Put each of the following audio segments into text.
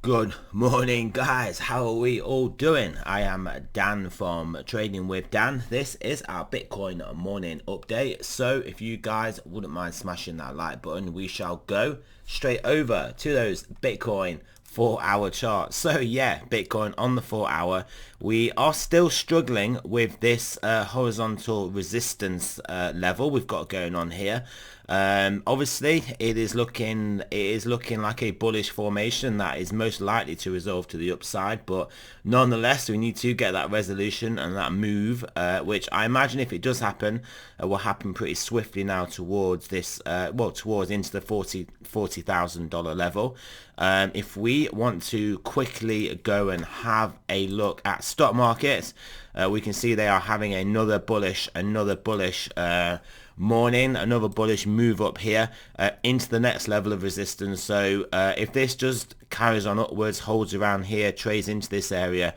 Good morning, guys. How are we all doing? I am Dan from Trading with Dan. This is our Bitcoin morning update. So if you guys wouldn't mind smashing that like button, we shall go straight over to those Bitcoin 4-hour charts. So yeah, Bitcoin on the 4-hour. We are still struggling with this horizontal resistance level we've got going on here. Obviously it is looking like a bullish formation that is most likely to resolve to the upside, but nonetheless we need to get that resolution and that move, which I imagine if it does happen, will happen pretty swiftly now towards this towards into the $40,000 level. If we want to quickly go and have a look at stock markets, we can see they are having another bullish morning, another bullish move up here into the next level of resistance. So if this just carries on upwards, holds around here, trades into this area,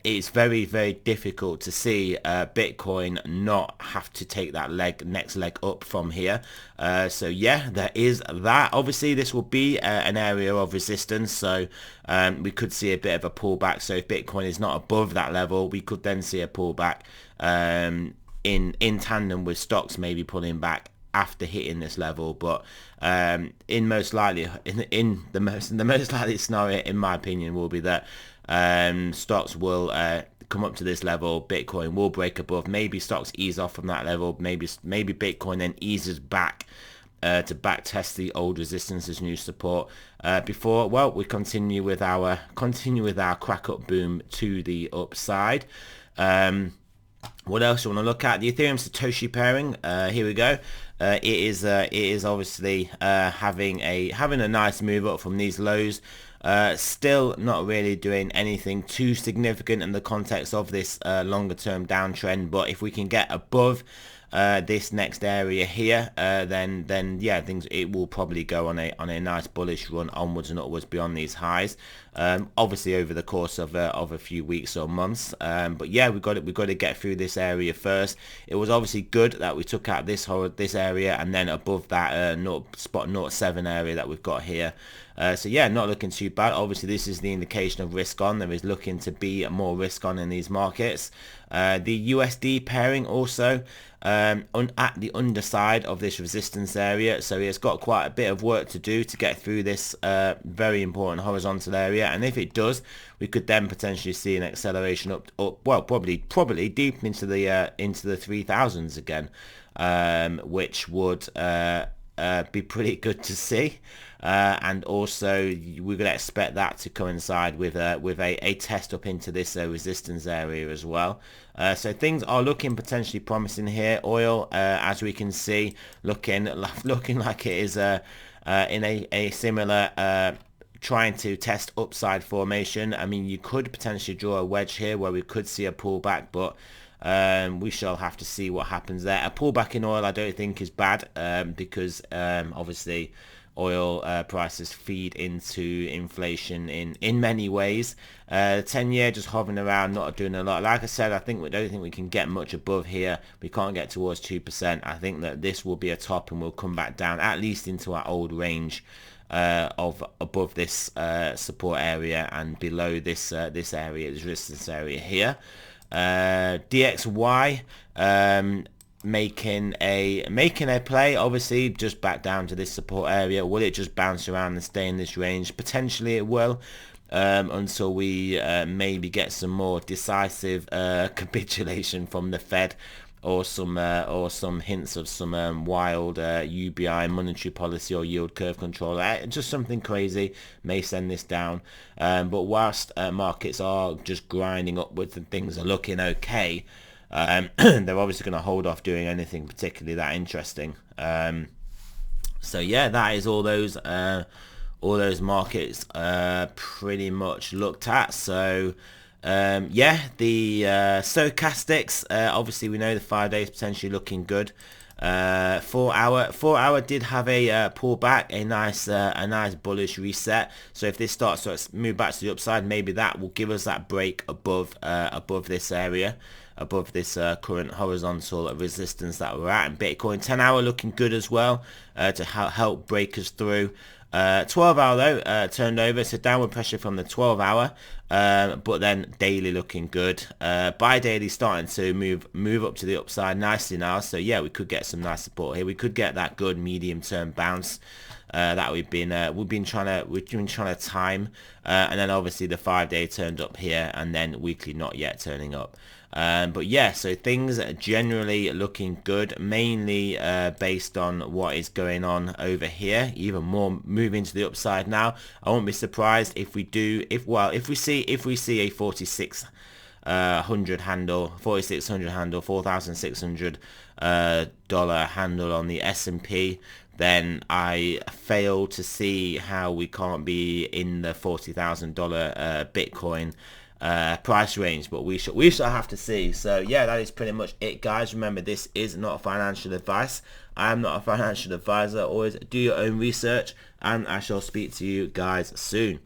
it's very, very difficult to see Bitcoin not have to take that next leg up from here. So yeah, there is that. Obviously this will be an area of resistance, so we could see a bit of a pullback. So if Bitcoin is not above that level, we could then see a pullback in tandem with stocks maybe pulling back after hitting this level. But in the most likely scenario, in my opinion, will be that stocks will come up to this level, Bitcoin will break above, maybe stocks ease off from that level, maybe Bitcoin then eases back to back test the old resistance as new support before we continue with our crack up boom to the upside. What else you want to look at? The Ethereum Satoshi pairing. Here we go. It is obviously having a nice move up from these lows. Still not really doing anything too significant in the context of this longer term downtrend. But if we can get above this next area here, then yeah, it will probably go on a nice bullish run onwards and upwards beyond these highs. Obviously over the course of a few weeks or months. But yeah, we've got to get through this area first. It was obviously good that we took out this area, and then above that spot 0.7 area that we've got here. So yeah, not looking too bad. Obviously this is the indication of risk on. There is looking to be more risk on in these markets. The USD pairing also at the underside of this resistance area, so it's got quite a bit of work to do to get through this very important horizontal area. And if it does, we could then potentially see an acceleration up probably deep into the 3000s again, which would be pretty good to see. And also we're going to expect that to coincide with a test up into this resistance area as well. So things are looking potentially promising here. Oil, as we can see, looking like it is in a similar trying to test upside formation. I mean, you could potentially draw a wedge here where we could see a pullback, but we shall have to see what happens there. A pullback in oil I don't think is bad, because obviously oil prices feed into inflation in many ways. 10-year just hovering around, not doing a lot. Like I said, I don't think we can get much above here. We can't get towards 2%. I think that this will be a top and we'll come back down at least into our old range of above this support area and below this area, this resistance area here. DXY making a play, obviously just back down to this support area. Will it just bounce around and stay in this range? Potentially it will, until we maybe get some more decisive capitulation from the Fed, or some hints of some wild UBI monetary policy or yield curve control. Just something crazy may send this down. But whilst markets are just grinding upwards and things are looking okay, they're obviously going to hold off doing anything particularly that interesting. So yeah, that is all those markets pretty much looked at. So yeah, the stochastics, obviously we know the 5 days potentially looking good. 4 hour did have a pullback, a nice bullish reset. So if this starts to move back to the upside, maybe that will give us that break above this area, above this current horizontal resistance that we're at. And Bitcoin 10 hour looking good as well, to help break us through. 12 hour though turned over, so downward pressure from the 12 hour, but then daily looking good. Buy daily starting to move up to the upside nicely now, so yeah, we could get some nice support here. We could get that good medium term bounce that we've been trying to time, and then obviously the 5-day turned up here, and then weekly not yet turning up. But yeah, so things are generally looking good, mainly based on what is going on over here. Even more moving to the upside now. I won't be surprised if we do, if we see a 4600 handle, 4,600 dollar handle on the S&P, then I fail to see how we can't be in the $40,000 Bitcoin price range, but we shall have to see. So yeah, that is pretty much it, guys. Remember, this is not financial advice. I am not a financial advisor. Always do your own research, and I shall speak to you guys soon.